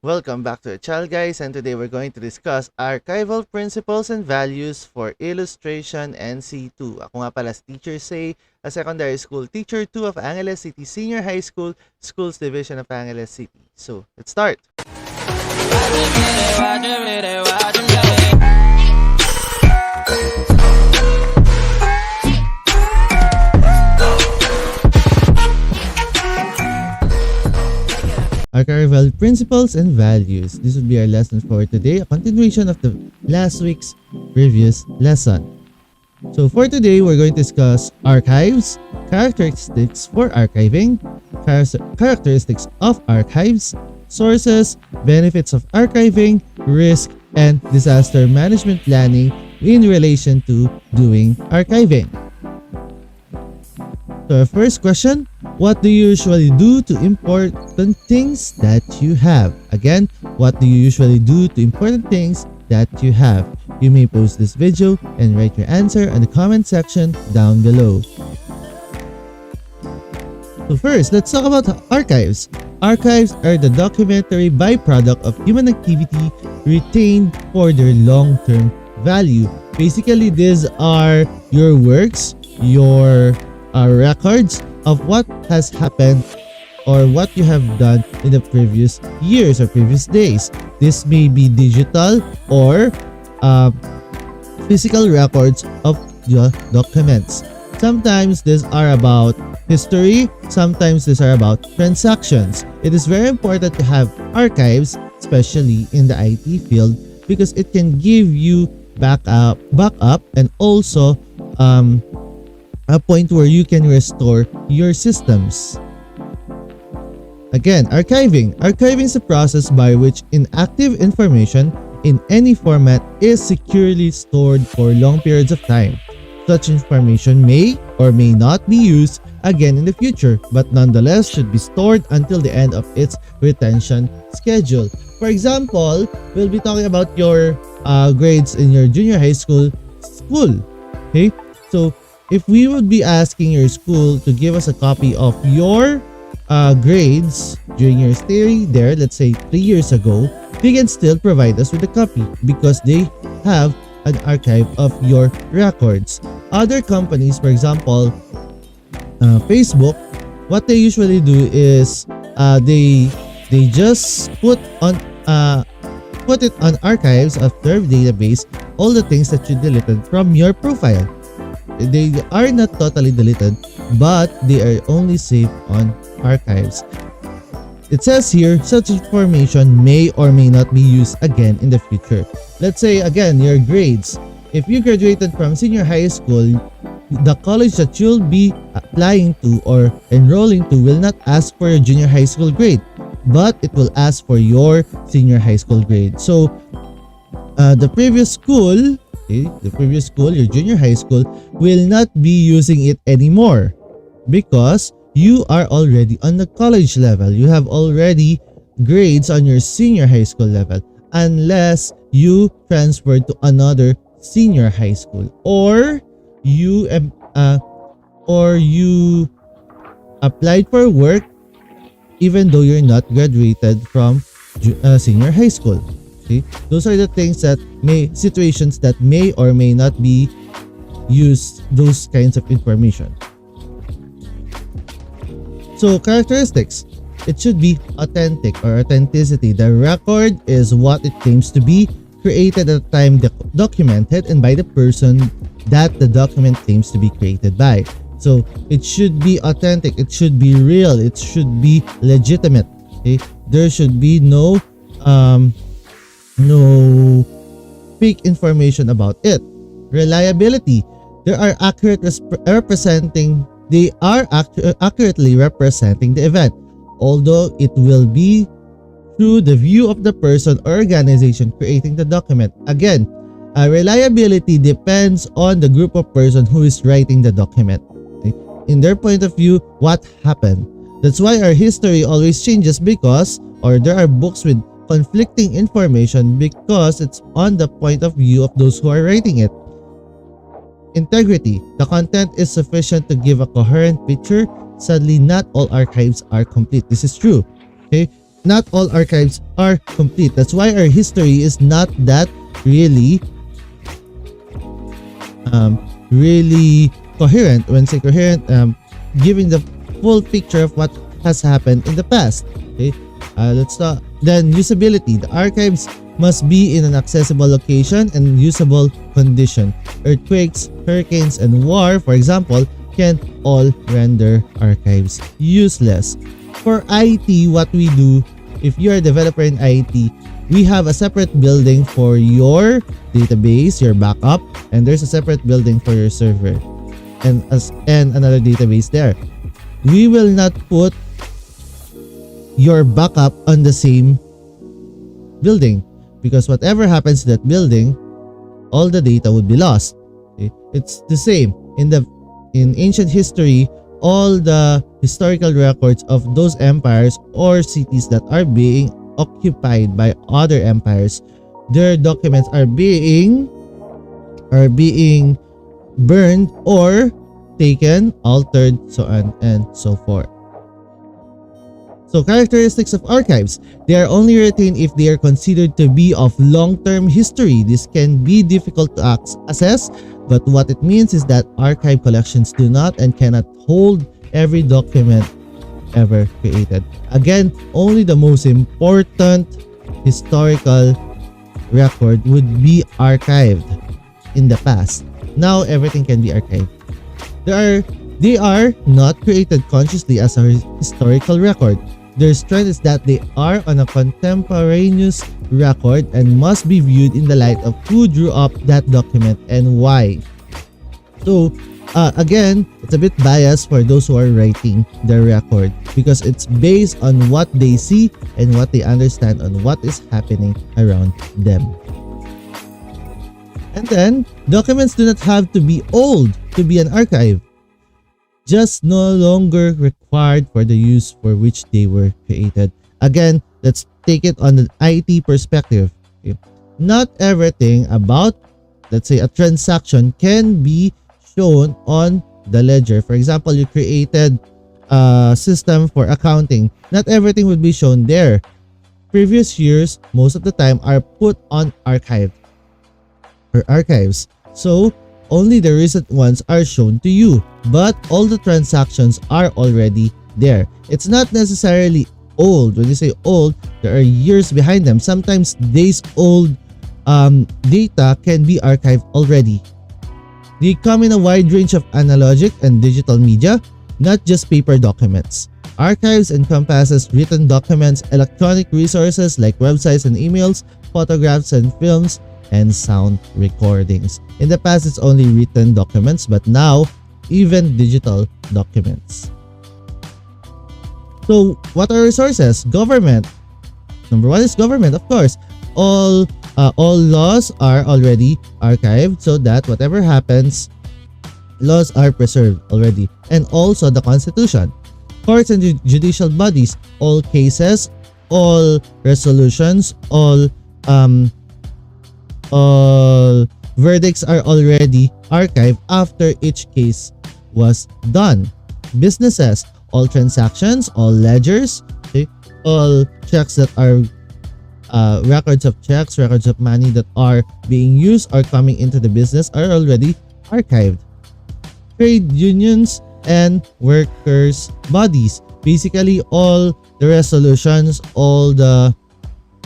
Welcome back to the channel, guys, and today we're going to discuss archival principles and values for illustration NC2. Ako nga pala si Teacher Say, a secondary school teacher 2 of Angeles City Senior High School, Schools Division of Angeles City. So, let's start! Archival principles and values. This would be our lesson for today, a continuation of the last week's previous lesson. So for today, we're going to discuss archives, characteristics for archiving, characteristics of archives, sources, benefits of archiving, risk, and disaster management planning in relation to doing archiving. So our first question, what do you usually do to important things that you have? Again, what do you usually do to important things that you have? You may post this video and write your answer in the comment section down below. So first, let's talk about archives. Archives are the documentary byproduct of human activity retained for their long-term value. Basically, these are your works, your records of what has happened or what you have done in the previous years or previous days. This may be digital or physical records of your documents. Sometimes these are about history, sometimes these are about transactions. It is very important to have archives, especially in the IT field, because it can give you backup and also a point where you can restore your systems. Again, archiving. Archiving is a process by which inactive information in any format is securely stored for long periods of time. Such information may or may not be used again in the future, but nonetheless should be stored until the end of its retention schedule. For example, we'll be talking about your grades in your junior high school. Okay, so if we would be asking your school to give us a copy of your grades during your stay there, let's say 3 years ago, they can still provide us with a copy because they have an archive of your records. Other companies, for example, Facebook, what they usually do is they just put it on archives of their database, all the things that you deleted from your profile. They are not totally deleted, but they are only saved on archives. It says here, such information may or may not be used again in the future. Let's say again, your grades. If you graduated from senior high school, the college that you'll be applying to or enrolling to will not ask for your junior high school grade, but it will ask for your senior high school grade. So the previous school, your junior high school, will not be using it anymore because you are already on the college level. You have already grades on your senior high school level, unless you transfer to another senior high school or you applied for work even though you're not graduated from senior high school. Okay, those are the things situations that may or may not be used, those kinds of information. So characteristics, it should be authentic or authenticity. The record is what it claims to be, created at the time documented and by the person that the document claims to be created by. So it should be authentic, it should be real, it should be legitimate. Okay, there should be no fake information about it. Reliability, they are accurately representing the event, although it will be through the view of the person or organization creating the document. Again, reliability depends on the group of person who is writing the document. Okay? In their point of view, what happened. That's why our history always changes or there are books with conflicting information because it's on the point of view of those who are writing it. Integrity, the content is sufficient to give a coherent picture. Sadly, not all archives are complete. This is true. Okay, not all archives are complete. That's why our history is not that really really coherent. When say coherent, giving the full picture of what has happened in the past. Okay, let's start. Then usability. The archives must be in an accessible location and usable condition. Earthquakes, hurricanes, and war, for example, can all render archives useless. For IT, what we do, if you are a developer in IT, we have a separate building for your database, your backup, and there's a separate building for your server and another database there. We will not put your backup on the same building because whatever happens to that building, all the data would be lost. Okay? It's the same in ancient history. All the historical records of those empires or cities that are being occupied by other empires, their documents are being burned or taken, altered, so on and so forth. So characteristics of archives. They are only retained if they are considered to be of long-term history. This can be difficult to assess, but what it means is that archive collections do not and cannot hold every document ever created. Again, only the most important historical record would be archived in the past. Now everything can be archived. They are not created consciously as a historical record. Their strength is that they are on a contemporaneous record and must be viewed in the light of who drew up that document and why. So again, it's a bit biased for those who are writing the record because it's based on what they see and what they understand on what is happening around them. And then, documents do not have to be old to be an archive, just no longer required for the use for which they were created. Again, let's take it on an IT perspective. Okay? Not everything about, let's say, a transaction can be shown on the ledger. For example, you created a system for accounting. Not everything would be shown there. Previous years, most of the time, are put on archives. So, only the recent ones are shown to you, but all the transactions are already there. It's not necessarily old. When you say old, there are years behind them. Sometimes days old data can be archived already. They come in a wide range of analogic and digital media, not just paper documents. Archives encompasses written documents, electronic resources like websites and emails, photographs and films, and sound recordings. In the past, it's only written documents, but now, even digital documents. So, what are resources? Government. Number one is government, of course. All laws are already archived so that whatever happens, laws are preserved already. And also the Constitution. Courts and judicial bodies, all cases, all resolutions, all verdicts are already archived after each case was done. Businesses, all transactions, all ledgers, okay, all checks that are records of checks, records of money that are being used or coming into the business are already archived. Trade unions and workers' bodies, basically all the resolutions, all the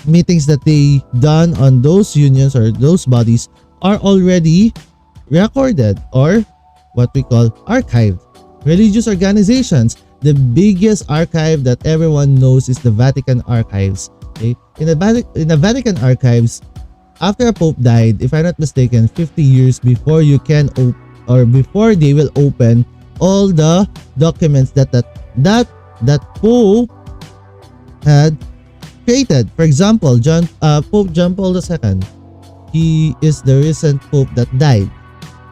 meetings that they done on those unions or those bodies are already recorded or what we call archived. Religious organizations, the biggest archive that everyone knows is the Vatican archives. Okay? In the Vatican archives, after a pope died, if I'm not mistaken, 50 years before you can before they will open all the documents that pope had created. For example, Pope John Paul II, he is the recent pope that died,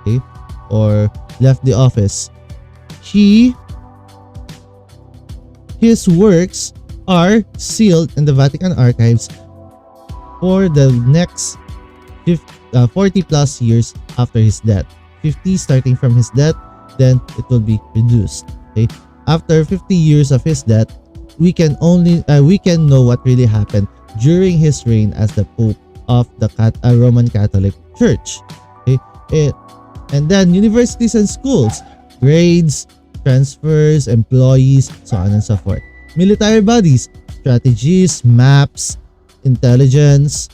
okay, or left the office. His works are sealed in the Vatican archives for the next 40 plus years after his death. 50 starting from his death, then it will be reduced. Okay, after 50 years of his death, we can know what really happened during his reign as the Pope of the Roman Catholic Church. Okay, and then universities and schools, grades, transfers, employees, so on and so forth. Military bodies, strategies, maps, intelligence,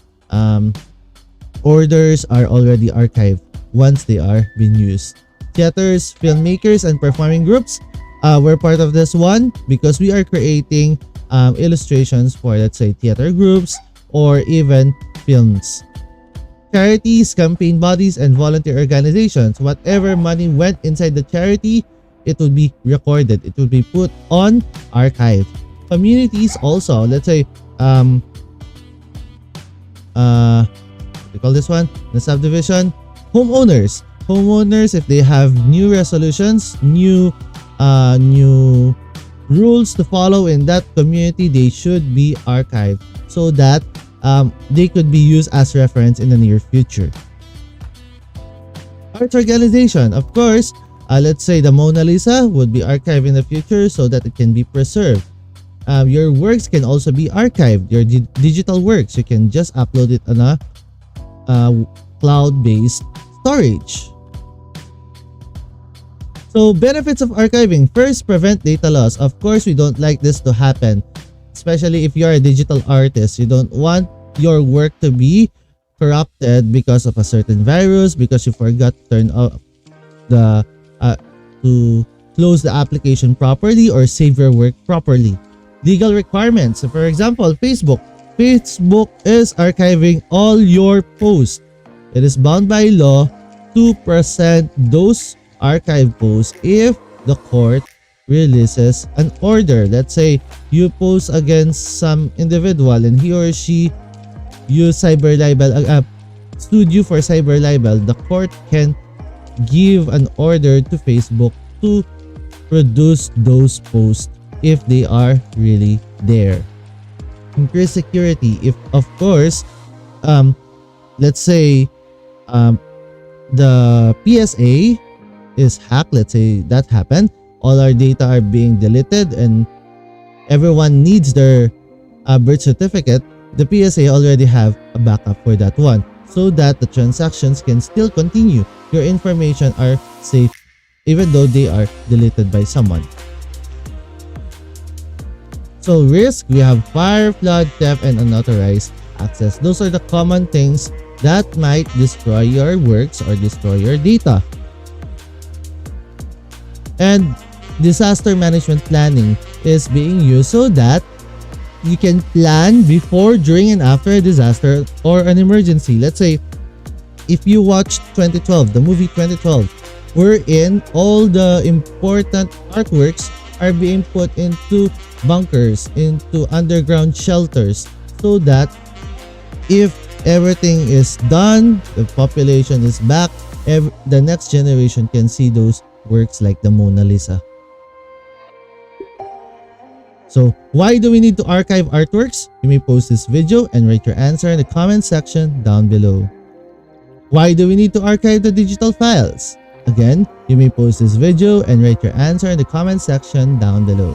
orders are already archived once they are being used. Theaters, filmmakers, and performing groups, we're part of this one because we are creating illustrations for, let's say, theater groups or even films. Charities, campaign bodies, and volunteer organizations, whatever money went inside the charity, it will be recorded. It will be put on archive. Communities also, let's say, what do you call this one? The subdivision. Homeowners, if they have new resolutions, new rules to follow in that community, they should be archived so that they could be used as reference in the near future. Arts organization, of course, let's say the Mona Lisa would be archived in the future so that it can be preserved. Your works can also be archived, your digital works. You can just upload it on a cloud-based storage. So benefits of archiving. First, prevent data loss. Of course, we don't like this to happen, especially if you're a digital artist. You don't want your work to be corrupted because of a certain virus, because you forgot to turn off to close the application properly or save your work properly. Legal requirements. So for example, Facebook is archiving all your posts. It is bound by law to present those archive posts if the court releases an order. Let's say you post against some individual and he or she use cyber libel, sued you for cyber libel. The court can give an order to Facebook to produce those posts if they are really there. Increase security. If of course, let's say the PSA is hacked, let's say that happened, all our data are being deleted and everyone needs their birth certificate, the PSA already have a backup for that one so that the transactions can still continue. Your information are safe even though they are deleted by someone. So risk, we have fire, flood, theft, and unauthorized access. Those are the common things that might destroy your works or destroy your data. And disaster management planning is being used so that you can plan before, during, and after a disaster or an emergency. Let's say if you watched 2012, the movie 2012, wherein all the important artworks are being put into bunkers, into underground shelters, so that if everything is done, the population is back, the next generation can see those works like the Mona Lisa. So why do we need to archive artworks? You may post this video and write your answer in the comment section down below. Why do we need to archive the digital files? Again, you may post this video and write your answer in the comment section down below.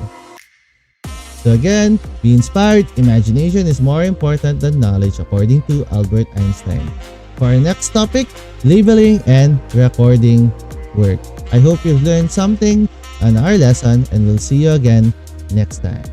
So again, be inspired. Imagination is more important than knowledge, according to Albert Einstein. For our next topic, labeling and recording work. I hope you've learned something on our lesson and we'll see you again next time.